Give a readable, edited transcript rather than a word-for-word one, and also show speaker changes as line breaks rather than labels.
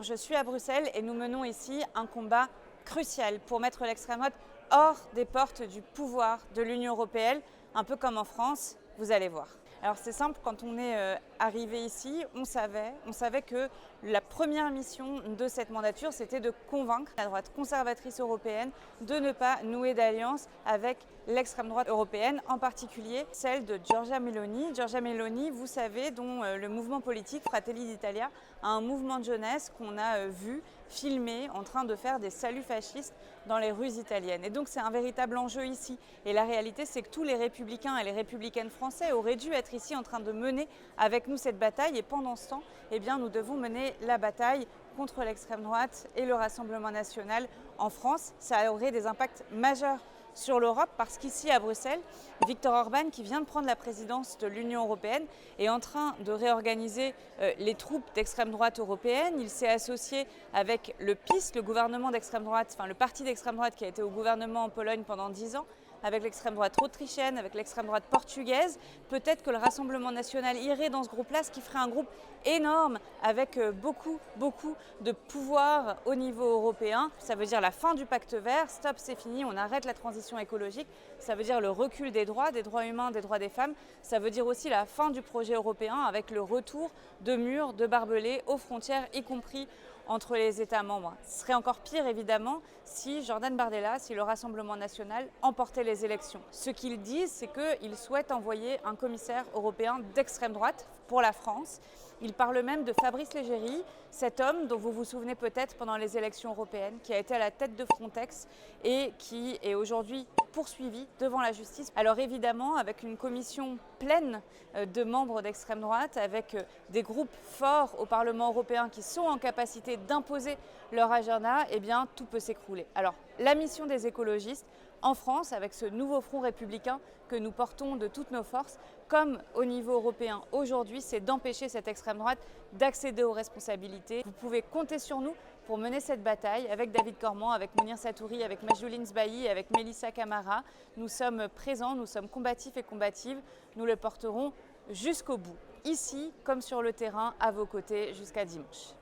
Je suis à Bruxelles et nous menons ici un combat crucial pour mettre l'extrême droite hors des portes du pouvoir de l'Union européenne, un peu comme en France, vous allez voir. Alors c'est simple, quand on est arrivé ici, on savait que la première mission de cette mandature, c'était de convaincre la droite conservatrice européenne de ne pas nouer d'alliance avec l'extrême droite européenne, en particulier celle de Giorgia Meloni. Giorgia Meloni, vous savez, dont le mouvement politique Fratelli d'Italia a un mouvement de jeunesse qu'on a vu filmé en train de faire des saluts fascistes dans les rues italiennes. Et donc c'est un véritable enjeu ici. Et la réalité, c'est que tous les républicains et les républicaines français auraient dû être ici en train de mener avec nous cette bataille. Et pendant ce temps, eh bien, nous devons mener la bataille contre l'extrême droite et le Rassemblement national en France. Ça aurait des impacts majeurs sur l'Europe parce qu'ici à Bruxelles, Viktor Orban, qui vient de prendre la présidence de l'Union européenne, est en train de réorganiser les troupes d'extrême droite européenne. Il s'est associé avec le PiS, le gouvernement d'extrême droite, enfin le parti d'extrême droite qui a été au gouvernement en Pologne pendant 10 ans, avec l'extrême droite autrichienne, avec l'extrême droite portugaise. Peut-être que le Rassemblement national irait dans ce groupe-là, ce qui ferait un groupe énorme avec beaucoup de pouvoir au niveau européen. Ça veut dire la fin du pacte vert, stop, c'est fini, on arrête la transition écologique. Ça veut dire le recul des droits humains, des droits des femmes. Ça veut dire aussi la fin du projet européen avec le retour de murs, de barbelés aux frontières, y compris entre les États membres. Ce serait encore pire évidemment si Jordan Bardella, si le Rassemblement national emportait les élections. Ce qu'ils disent, c'est qu'ils souhaitent envoyer un commissaire européen d'extrême droite pour la France. Ils parlent même de Fabrice Leggeri, cet homme dont vous vous souvenez peut-être pendant les élections européennes, qui a été à la tête de Frontex et qui est aujourd'hui poursuivi devant la justice. Alors évidemment, avec une commission pleine de membres d'extrême droite, avec des groupes forts au Parlement européen qui sont en capacité d'imposer leur agenda, eh bien tout peut s'écrouler. Alors la mission des écologistes en France, avec ce nouveau front républicain que nous portons de toutes nos forces, comme au niveau européen aujourd'hui, c'est d'empêcher cette extrême droite d'accéder aux responsabilités. Vous pouvez compter sur nous pour mener cette bataille avec David Cormand, avec Mounir Satouri, avec Majdoulin Sbahi, avec Melissa Camara. Nous sommes présents, nous sommes combatifs et combatives. Nous le porterons jusqu'au bout, ici comme sur le terrain, à vos côtés, jusqu'à dimanche.